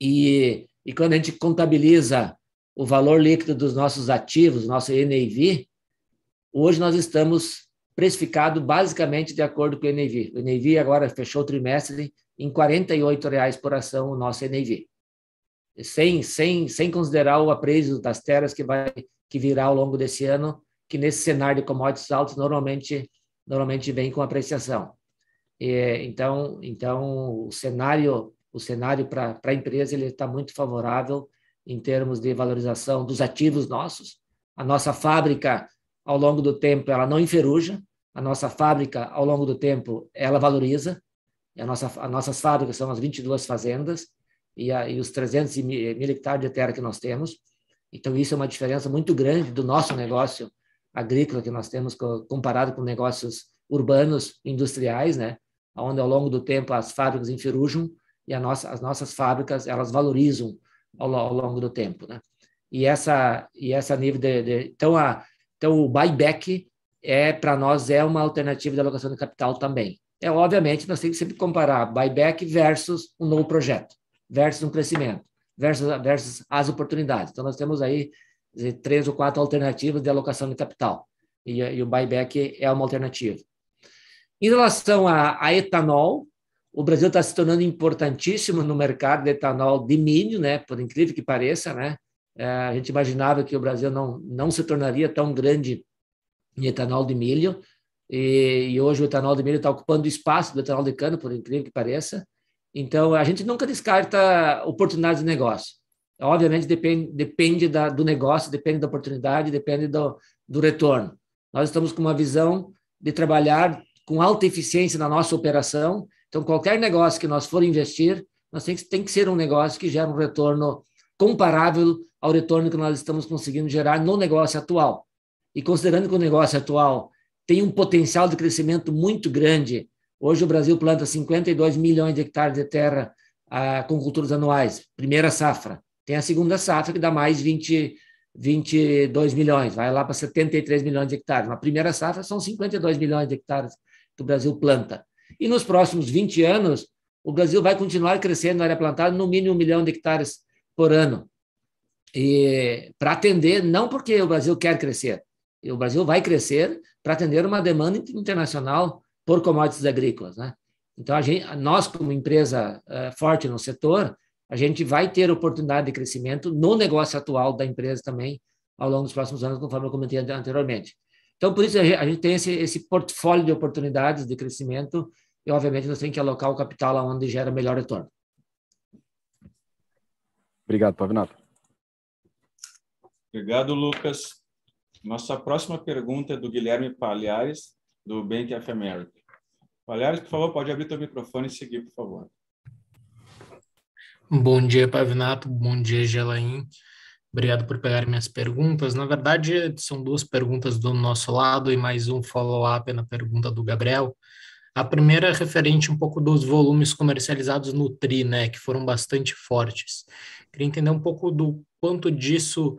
[SPEAKER 2] e quando a gente contabiliza o valor líquido dos nossos ativos, nosso NAV, hoje nós estamos precificados basicamente de acordo com o NAV. O NAV agora fechou o trimestre em R$48 por ação, o nosso NAV. Sem considerar o apreço das terras que virá ao longo desse ano que nesse cenário de commodities altos normalmente vem com apreciação. Então o cenário para a empresa ele está muito favorável em termos de valorização dos ativos nossos. A nossa fábrica, ao longo do tempo, ela não enferruja. A nossa fábrica, ao longo do tempo, ela valoriza. E as nossas fábricas são as 22 fazendas e os 300 mil hectares de terra que nós temos. Então, isso é uma diferença muito grande do nosso negócio agrícola que nós temos comparado com negócios urbanos, industriais, né? Onde, ao longo do tempo, as fábricas enferrujam e as nossas fábricas, elas valorizam ao longo do tempo, né? E essa nível então o buyback para nós é uma alternativa de alocação de capital também. Obviamente, nós temos que sempre comparar buyback versus um novo projeto, versus um crescimento, versus as oportunidades. Então, nós temos aí 3 ou 4 alternativas de alocação de capital, e o buyback é uma alternativa. Em relação a etanol, o Brasil está se tornando importantíssimo no mercado de etanol de milho, né? Por incrível que pareça, né? A gente imaginava que o Brasil não se tornaria tão grande em etanol de milho, e hoje o etanol de milho está ocupando o espaço do etanol de cana, por incrível que pareça. Então, a gente nunca descarta oportunidades de negócio. Obviamente, depende do negócio, depende da oportunidade, depende do retorno. Nós estamos com uma visão de trabalhar com alta eficiência na nossa operação. Então, qualquer negócio que nós for investir, tem que ser um negócio que gera um retorno comparável ao retorno que nós estamos conseguindo gerar no negócio atual. E considerando que o negócio atual tem um potencial de crescimento muito grande, hoje o Brasil planta 52 milhões de hectares de terra com culturas anuais, primeira safra. Tem a segunda safra que dá mais 22 milhões, vai lá para 73 milhões de hectares. Na primeira safra são 52 milhões de hectares que o Brasil planta. E nos próximos 20 anos, o Brasil vai continuar crescendo na área plantada no mínimo 1 milhão de hectares por ano. E para atender, não porque o Brasil quer crescer, o Brasil vai crescer para atender uma demanda internacional por commodities agrícolas, né? Então, nós, como empresa forte no setor, a gente vai ter oportunidade de crescimento no negócio atual da empresa também, ao longo dos próximos anos, conforme eu comentei anteriormente. Então, por isso, a gente tem esse portfólio de oportunidades de crescimento e, obviamente, nós temos que alocar o capital onde gera melhor retorno.
[SPEAKER 4] Obrigado, Pavinato.
[SPEAKER 1] Obrigado, Lucas. Nossa próxima pergunta é do Guilherme Palhares, do Bank of America. Palhares, por favor, pode abrir teu microfone e seguir, por favor.
[SPEAKER 5] Bom dia, Pavinato. Bom dia, Gelain. Obrigado por pegar minhas perguntas. Na verdade, são 2 perguntas do nosso lado e mais um follow-up na pergunta do Gabriel. A primeira é referente um pouco dos volumes comercializados no TRI, né, que foram bastante fortes. Queria entender um pouco do quanto disso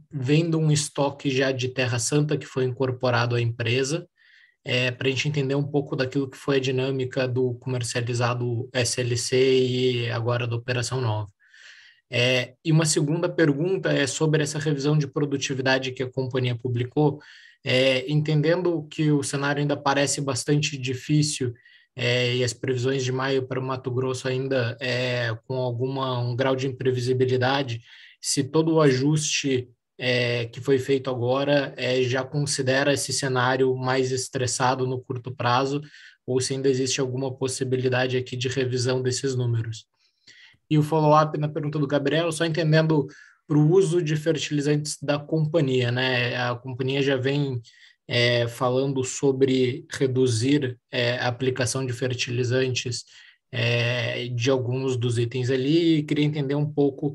[SPEAKER 5] vem de um estoque já de Terra Santa que foi incorporado à empresa, para a gente entender um pouco daquilo que foi a dinâmica do comercializado SLC e agora da Operação Nova. E uma segunda pergunta é sobre essa revisão de produtividade que a companhia publicou, entendendo que o cenário ainda parece bastante difícil e as previsões de maio para o Mato Grosso ainda com um grau de imprevisibilidade, se todo o ajuste que foi feito agora já considera esse cenário mais estressado no curto prazo, ou se ainda existe alguma possibilidade aqui de revisão desses números. E o follow-up na pergunta do Gabriel, só entendendo para o uso de fertilizantes da companhia, né? A companhia já vem falando sobre reduzir a aplicação de fertilizantes de alguns dos itens ali, e queria entender um pouco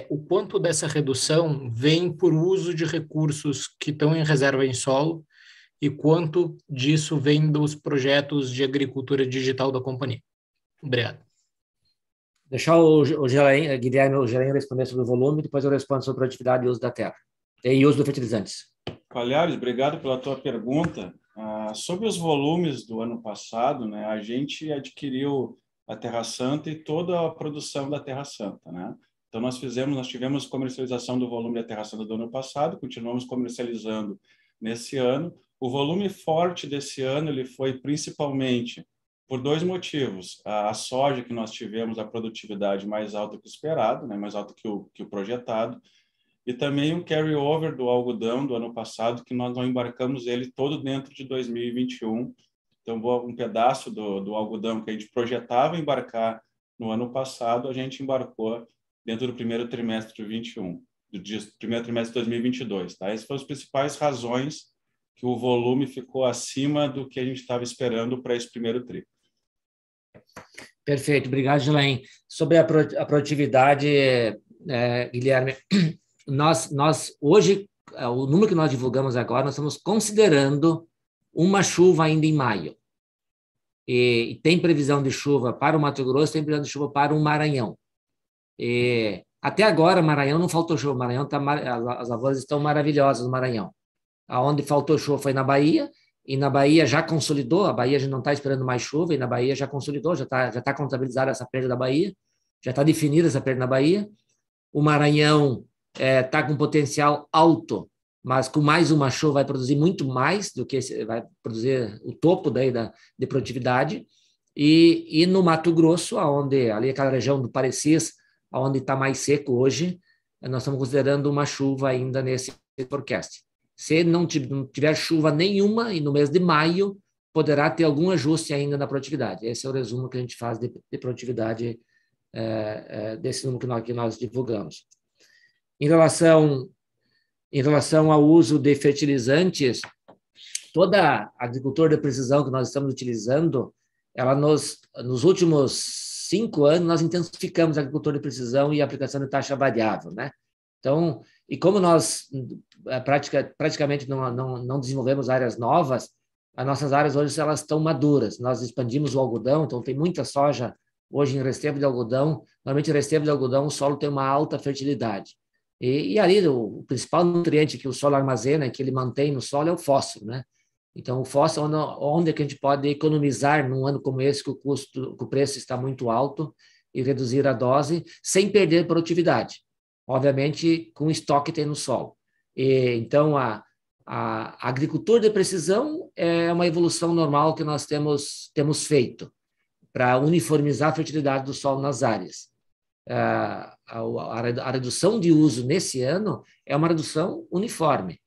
[SPEAKER 5] o quanto dessa redução vem por uso de recursos que estão em reserva em solo e quanto disso vem dos projetos de agricultura digital da companhia. Obrigado.
[SPEAKER 2] Deixar o Guilherme responder sobre o volume, depois eu respondo sobre a produtividade e uso da terra e uso de fertilizantes.
[SPEAKER 1] Palhares, obrigado pela tua pergunta. Sobre os volumes do ano passado, né, a gente adquiriu a Terra Santa e toda a produção da Terra Santa, né? Então nós tivemos comercialização do volume da Terra Santa do ano passado, continuamos comercializando nesse ano. O volume forte desse ano ele foi principalmente por 2 motivos. A soja que nós tivemos a produtividade mais alta que o esperado, né, mais alta que o projetado, e também um carry-over do algodão do ano passado, que nós não embarcamos ele todo dentro de 2021. Então, um pedaço do algodão que a gente projetava embarcar no ano passado, a gente embarcou dentro do primeiro trimestre de 21, do primeiro trimestre de 2022. Tá? Essas foram as principais razões que o volume ficou acima do que a gente estava esperando para esse primeiro tri.
[SPEAKER 2] Perfeito, obrigado, Gelain. Sobre a produtividade, Guilherme, nós hoje, o número que nós divulgamos agora, nós estamos considerando uma chuva ainda em maio. E tem previsão de chuva para o Mato Grosso, tem previsão de chuva para o Maranhão. E até agora, Maranhão não faltou chuva, Maranhão as lavouras estão maravilhosas no Maranhão. Aonde faltou chuva foi na Bahia, e na Bahia já consolidou, a Bahia a gente não está esperando mais chuva, e na Bahia já consolidou, já tá contabilizada essa perda da Bahia, já está definida essa perda na Bahia. O Maranhão está com potencial alto, mas com mais uma chuva vai produzir muito mais do que vai produzir o topo daí de produtividade. E no Mato Grosso, ali aquela região do Parecis, onde está mais seco hoje, nós estamos considerando uma chuva ainda nesse forecast. Se não tiver chuva nenhuma, e no mês de maio, poderá ter algum ajuste ainda na produtividade. Esse é o resumo que a gente faz de produtividade desse número que nós divulgamos. Em relação ao uso de fertilizantes, toda a agricultura de precisão que nós estamos utilizando, ela nos últimos 5 anos, nós intensificamos a agricultura de precisão e a aplicação de taxa variável, né? Então, e como nós praticamente não desenvolvemos áreas novas, as nossas áreas hoje elas estão maduras. Nós expandimos o algodão, então tem muita soja hoje em restevo de algodão. Normalmente, em restevo de algodão, o solo tem uma alta fertilidade. E ali, o principal nutriente que o solo armazena, que ele mantém no solo, é o fósforo, né? Então, o fósforo, onde é que a gente pode economizar num ano como esse, que o preço está muito alto, e reduzir a dose, sem perder produtividade. Obviamente, com o estoque que tem no solo. Então, a agricultura de precisão é uma evolução normal que nós temos feito para uniformizar a fertilidade do solo nas áreas. A redução de uso nesse ano é uma redução uniforme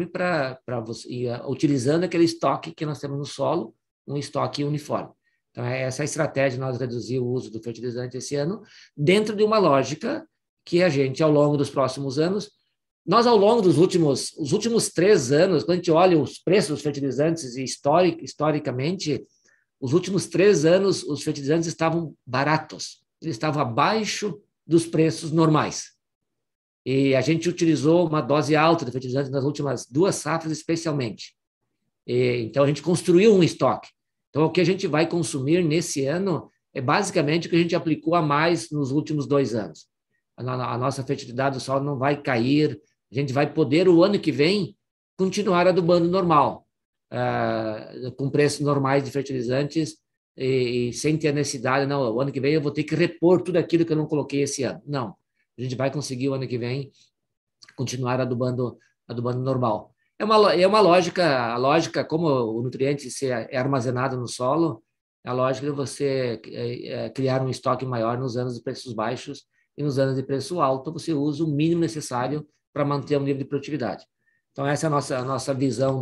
[SPEAKER 2] para você, utilizando aquele estoque que nós temos no solo, um estoque uniforme. Então, essa é a estratégia de nós reduzir o uso do fertilizante esse ano, dentro de uma lógica que a gente, ao longo dos próximos anos, nós, ao longo dos últimos 3 anos, quando a gente olha os preços dos fertilizantes, historicamente, os últimos 3 anos, os fertilizantes estavam baratos, eles estavam abaixo dos preços normais. E a gente utilizou uma dose alta de fertilizantes nas últimas 2 safras, especialmente. Então, a gente construiu um estoque. Então, o que a gente vai consumir nesse ano é basicamente o que a gente aplicou a mais nos últimos 2 anos. A nossa fertilidade do solo não vai cair, a gente vai poder, o ano que vem, continuar adubando normal, com preços normais de fertilizantes e sem ter necessidade, não, o ano que vem eu vou ter que repor tudo aquilo que eu não coloquei esse ano. Não, a gente vai conseguir o ano que vem continuar adubando normal. É uma lógica, a lógica, como o nutriente é armazenado no solo, a lógica de você criar um estoque maior nos anos de preços baixos, e nos anos de preço alto, você usa o mínimo necessário para manter um nível de produtividade. Então, essa é a nossa visão,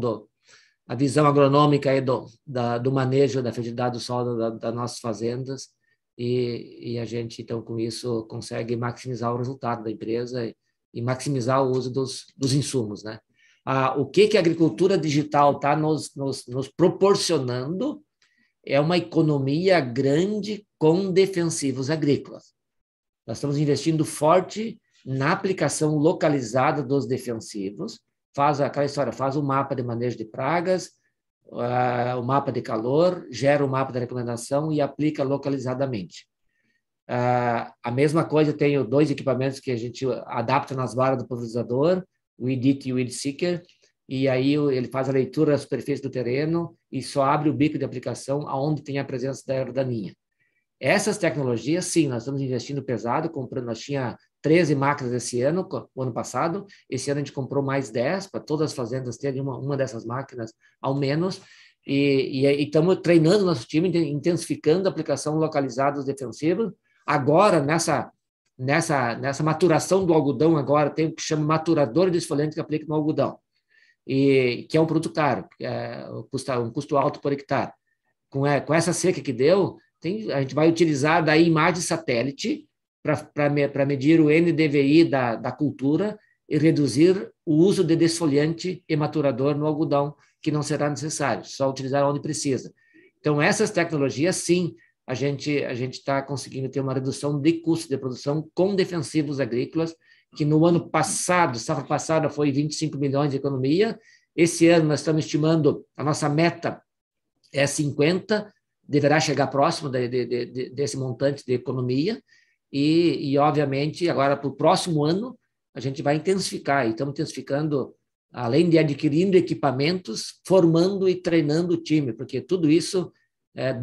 [SPEAKER 2] a visão agronômica aí do manejo da fertilidade do solo das nossas fazendas, e a gente, então, com isso, consegue maximizar o resultado da empresa e maximizar o uso dos insumos, né? O que a agricultura digital está nos proporcionando é uma economia grande com defensivos agrícolas. Nós estamos investindo forte na aplicação localizada dos defensivos, faz o mapa de manejo de pragas, o mapa de calor, gera o mapa da recomendação e aplica localizadamente. A mesma coisa, eu tenho 2 equipamentos que a gente adapta nas varas do pulverizador, o Edit e o Weedseeker, e aí ele faz a leitura da superfície do terreno e só abre o bico de aplicação aonde tem a presença da erva daninha. Essas tecnologias, sim, nós estamos investindo pesado, nós tinha 13 máquinas esse ano, o ano passado, esse ano a gente comprou mais 10, para todas as fazendas terem uma dessas máquinas ao menos, e estamos treinando nosso time, intensificando a aplicação localizada dos defensivos. Agora, nessa maturação do algodão agora, tem o que chama maturador de desfoliante que aplica no algodão, e que é um produto caro, um custo alto por hectare. Com essa seca que deu, a gente vai utilizar daí imagem de satélite para medir o NDVI da cultura e reduzir o uso de desfoliante e maturador no algodão, que não será necessário, só utilizar onde precisa. Então, essas tecnologias, sim, a gente está conseguindo ter uma redução de custo de produção com defensivos agrícolas, que no ano passado, safra passada, foi 25 milhões de economia. Esse ano, nós estamos estimando, a nossa meta é 50, deverá chegar próximo desse montante de economia, e obviamente, agora, para o próximo ano, a gente vai intensificar, e estamos intensificando, além de adquirindo equipamentos, formando e treinando o time, porque tudo isso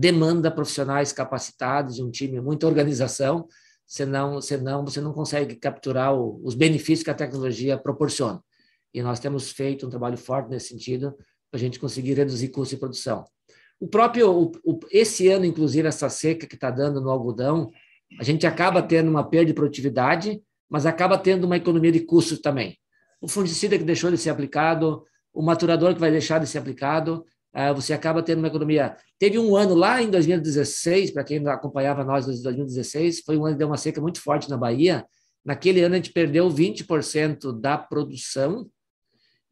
[SPEAKER 2] demanda profissionais capacitados, um time, muita organização, senão você não consegue capturar os benefícios que a tecnologia proporciona. E nós temos feito um trabalho forte nesse sentido, para a gente conseguir reduzir custo de produção. Esse ano, inclusive, essa seca que está dando no algodão, a gente acaba tendo uma perda de produtividade, mas acaba tendo uma economia de custos também. O fungicida que deixou de ser aplicado, o maturador que vai deixar de ser aplicado, você acaba tendo uma economia. Teve um ano lá em 2016, para quem acompanhava nós em 2016, foi um ano que deu uma seca muito forte na Bahia. Naquele ano a gente perdeu 20% da produção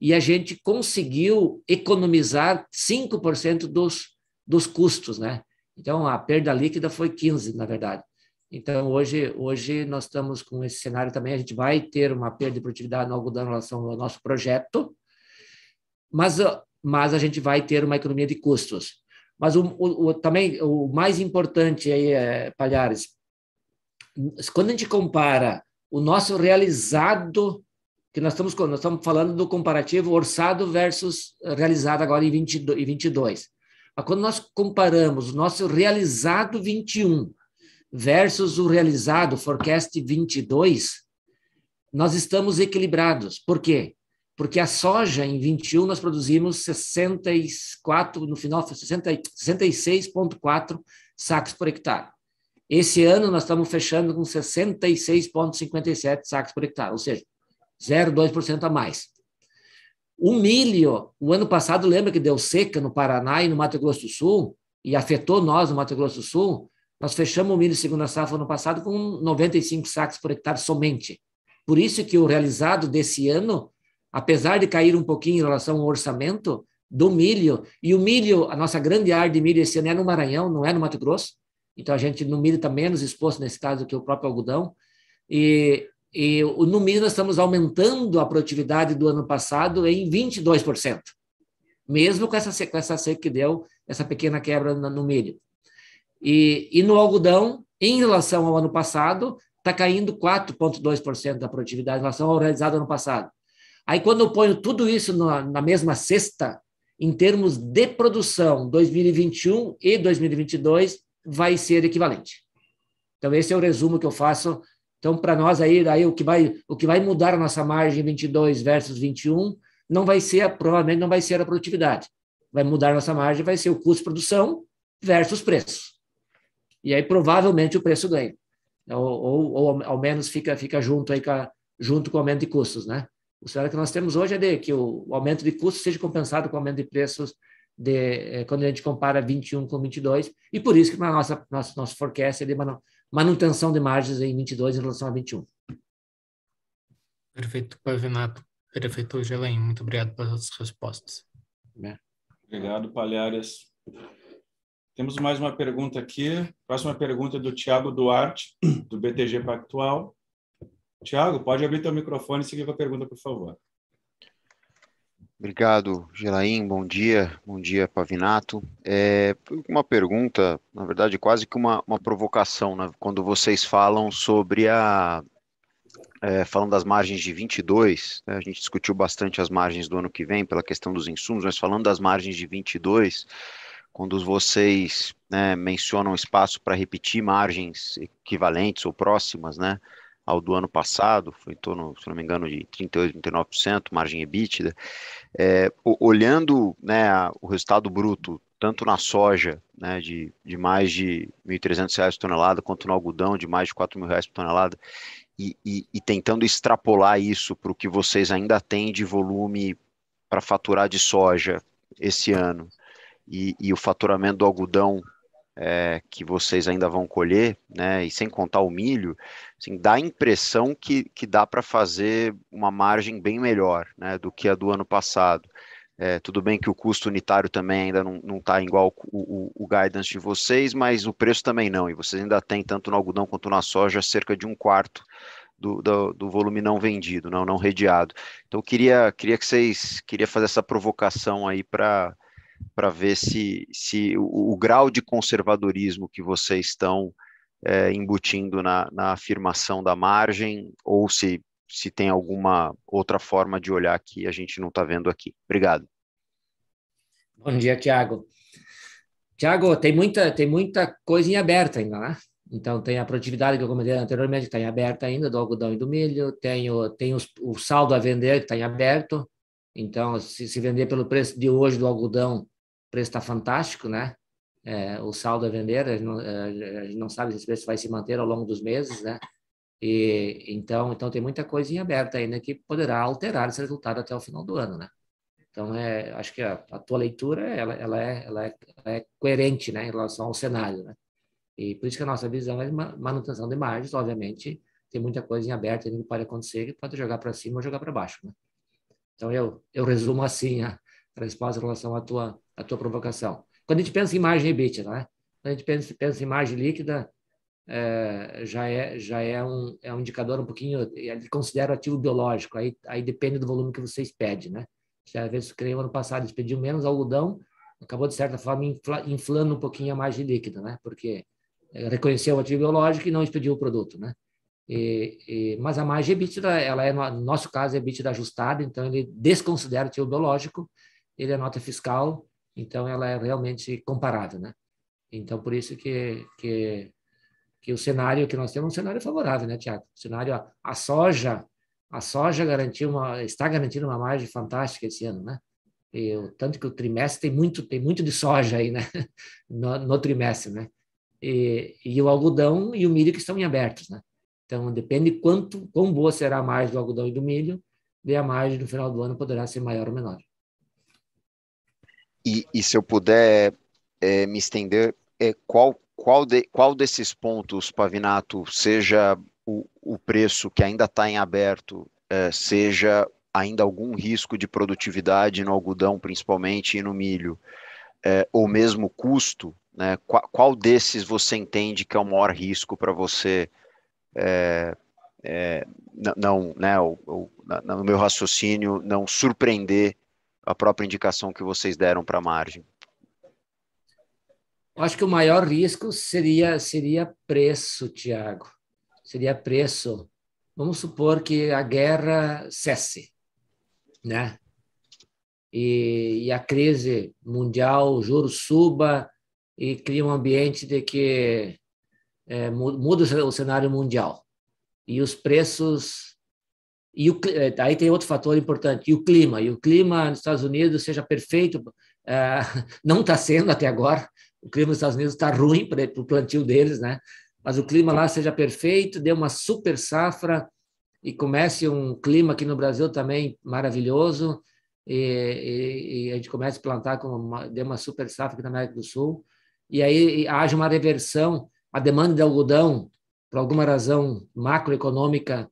[SPEAKER 2] e a gente conseguiu economizar 5% dos custos, né? Então, a perda líquida foi 15%, na verdade. Então, hoje nós estamos com esse cenário também, a gente vai ter uma perda de produtividade no algodão em relação ao nosso projeto, mas a gente vai ter uma economia de custos. Mas também o mais importante aí, Palhares, quando a gente compara o nosso realizado, que nós estamos falando do comparativo orçado versus realizado agora em 22. Mas quando nós comparamos o nosso realizado 21 versus o realizado forecast 22, nós estamos equilibrados. Por quê? Porque a soja, em 21, nós produzimos 64, no final, 66,4 sacos por hectare. Esse ano, nós estamos fechando com 66,57 sacos por hectare, ou seja, 0,2% a mais. O milho, o ano passado, lembra que deu seca no Paraná e no Mato Grosso do Sul, e afetou nós no Mato Grosso do Sul, nós fechamos o milho segunda safra ano passado com 95 sacos por hectare somente. Por isso que o realizado desse ano, apesar de cair um pouquinho em relação ao orçamento do milho, e o milho, a nossa grande área de milho esse ano é no Maranhão, não é no Mato Grosso, então a gente no milho está menos exposto nesse caso do que o próprio algodão, e no milho nós estamos aumentando a produtividade do ano passado em 22%, mesmo com essa seca que deu, essa pequena quebra no milho. E no algodão, em relação ao ano passado, está caindo 4,2% da produtividade em relação ao realizado ano passado. Aí, quando eu ponho tudo isso na mesma cesta, em termos de produção, 2021 e 2022 vai ser equivalente. Então, esse é o resumo que eu faço. Então, para nós, aí o que vai mudar a nossa margem 22 versus 21 provavelmente não vai ser a produtividade. Vai mudar a nossa margem, vai ser o custo de produção versus preço. E aí, provavelmente, o preço ganha. Ou ao menos fica junto com o aumento de custos, né? O cenário que nós temos hoje é de que o aumento de custos seja compensado com o aumento de preços quando a gente compara 21 com 22, e por isso que nosso forecast é de manutenção de margens em 22 em relação a 21.
[SPEAKER 5] Perfeito, Pavinato. Perfeito, Gelain. Muito obrigado pelas respostas.
[SPEAKER 1] Obrigado, Palhares. Temos mais uma pergunta aqui. Próxima pergunta é do Thiago Duarte, do BTG Pactual. Thiago, pode abrir teu microfone e seguir com a pergunta, por favor.
[SPEAKER 6] Obrigado, Gelain. Bom dia, Pavinato. Uma pergunta, na verdade, quase que uma provocação, né? Quando vocês falam sobre falando das margens de 22, né? A gente discutiu bastante as margens do ano que vem pela questão dos insumos, mas falando das margens de 22, quando vocês, né, mencionam espaço para repetir margens equivalentes ou próximas, né, ao do ano passado, foi em torno, se não me engano, de 38%, 39%, margem EBITDA, olhando, né, o resultado bruto tanto na soja, né, de mais de R$ 1.300 por tonelada, quanto no algodão de mais de R$ 4.000 por tonelada, e tentando extrapolar isso para o que vocês ainda têm de volume para faturar de soja esse ano, e o faturamento do algodão que vocês ainda vão colher, né, e sem contar o milho, assim, dá a impressão que dá para fazer uma margem bem melhor, né, do que a do ano passado. Tudo bem que o custo unitário também ainda não está igual o guidance de vocês, mas o preço também não, e vocês ainda têm, tanto no algodão quanto na soja, cerca de 1/4 do volume não vendido, não redeado. Então, queria fazer essa provocação aí para ver se o grau de conservadorismo que vocês estão embutindo na afirmação da margem, ou se tem alguma outra forma de olhar que a gente não está vendo aqui. Obrigado.
[SPEAKER 2] Bom dia, Tiago. Tiago, tem muita coisa em aberto ainda, né? Então, tem a produtividade que eu comentei anteriormente, que está em aberto ainda, do algodão e do milho, tem o saldo a vender, que está em aberto. Então, se vender pelo preço de hoje do algodão, o preço está fantástico, né? O saldo a vender, a gente não sabe se esse preço vai se manter ao longo dos meses, né? Então tem muita coisa em aberto ainda que poderá alterar esse resultado até o final do ano, né? Então, acho que a tua leitura ela é coerente, né, em relação ao cenário, né? E por isso que a nossa visão é manutenção de margens. Obviamente, tem muita coisa em aberto ainda que pode acontecer, que pode jogar para cima ou jogar para baixo, né? Então, eu resumo assim a resposta em relação à tua provocação. Quando a gente pensa em margem EBITDA, né? Quando a gente pensa em margem líquida, já é um indicador um pouquinho, ele considera ativo biológico, aí depende do volume que vocês pedem, né? Já às vezes, creio, ano passado eles pediam menos algodão, acabou de certa forma inflando um pouquinho a margem líquida, né? Porque reconheceu o ativo biológico e não expediu o produto, né? Mas a margem EBITDA, ela no nosso caso, é EBITDA ajustada, então ele desconsidera o ativo biológico, ele é nota fiscal, então ela é realmente comparável, né? Então, por isso que o cenário que nós temos é um cenário favorável, né, Tiago? O cenário, a soja está garantindo uma margem fantástica esse ano, né? Tanto que o trimestre tem muito de soja aí, né? No trimestre, né? E o algodão e o milho que estão em abertos, né? Então, depende quão boa será a margem do algodão e do milho, e a margem no final do ano poderá ser maior ou menor.
[SPEAKER 6] E se eu puder me estender, qual desses pontos, Pavinato, seja o preço que ainda está em aberto, seja ainda algum risco de produtividade no algodão, principalmente, e no milho, ou mesmo custo, né? Qual desses você entende que é o maior risco para você, no meu raciocínio, não surpreender a própria indicação que vocês deram para a margem?
[SPEAKER 2] Eu acho que o maior risco seria preço, Tiago. Seria preço. Vamos supor que a guerra cesse, né? E a crise mundial, o juros suba e cria um ambiente de que muda o cenário mundial. E os preços... aí tem outro fator importante, e o clima nos Estados Unidos seja perfeito, não está sendo até agora. O clima nos Estados Unidos está ruim para o plantio deles, né? Mas o clima lá seja perfeito, dê uma super safra e comece um clima aqui no Brasil também maravilhoso, e a gente comece a plantar dê uma super safra aqui na América do Sul, e aí haja uma reversão, a demanda de algodão, por alguma razão macroeconômica,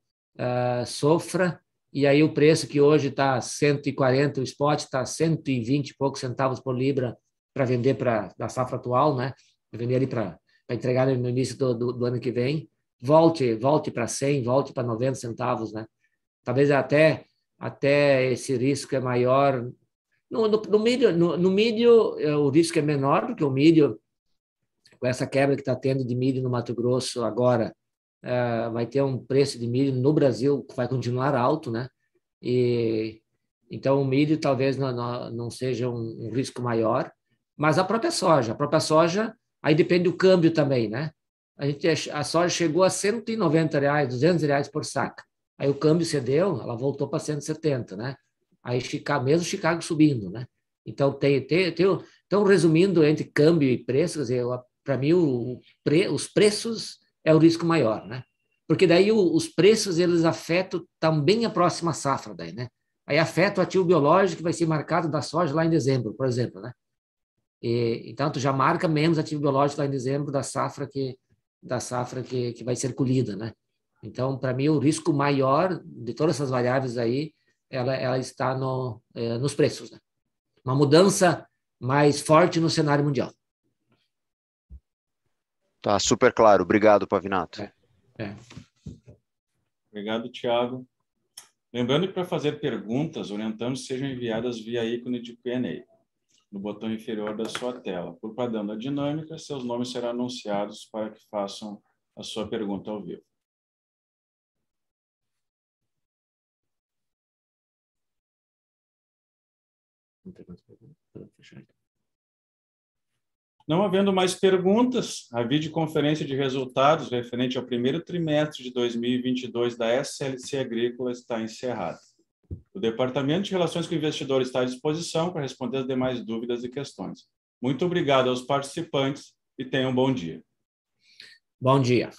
[SPEAKER 2] sofra, e aí o preço que hoje está 140, o spot está 120 e poucos centavos por libra para vender da safra atual, né? Para vender ali para entregar no início do ano que vem, volte para 100, volte para 90 centavos, né? Talvez até esse risco é maior. No milho o risco é menor, porque o milho, com essa quebra que está tendo de milho no Mato Grosso agora, vai ter um preço de milho no Brasil que vai continuar alto, né? Então o milho talvez não seja um risco maior, mas a própria soja, aí depende do câmbio também, né? A soja chegou a R$190, R$200 por saca. Aí o câmbio cedeu, ela voltou para 170, né? Aí mesmo Chicago subindo, né? Então Então, resumindo, entre câmbio e preços, para mim, os preços é o risco maior, né? Porque daí os preços, eles afetam também a próxima safra, daí, né? Aí afeta o ativo biológico que vai ser marcado da soja lá em dezembro, por exemplo, né? Então, tu já marca menos ativo biológico lá em dezembro da safra que vai ser colhida, né? Então, para mim, o risco maior de todas essas variáveis aí, ela está nos preços, né? Uma mudança mais forte no cenário mundial.
[SPEAKER 6] Tá super claro. Obrigado, Pavinato.
[SPEAKER 1] Obrigado, Thiago. Lembrando que para fazer perguntas, orientamos que sejam enviadas via ícone de Q&A, no botão inferior da sua tela. Por padrão da dinâmica, seus nomes serão anunciados para que façam a sua pergunta ao vivo. Não havendo mais perguntas, a videoconferência de resultados referente ao primeiro trimestre de 2022 da SLC Agrícola está encerrada. O Departamento de Relações com Investidores está à disposição para responder as demais dúvidas e questões. Muito obrigado aos participantes e tenham um bom dia.
[SPEAKER 2] Bom dia.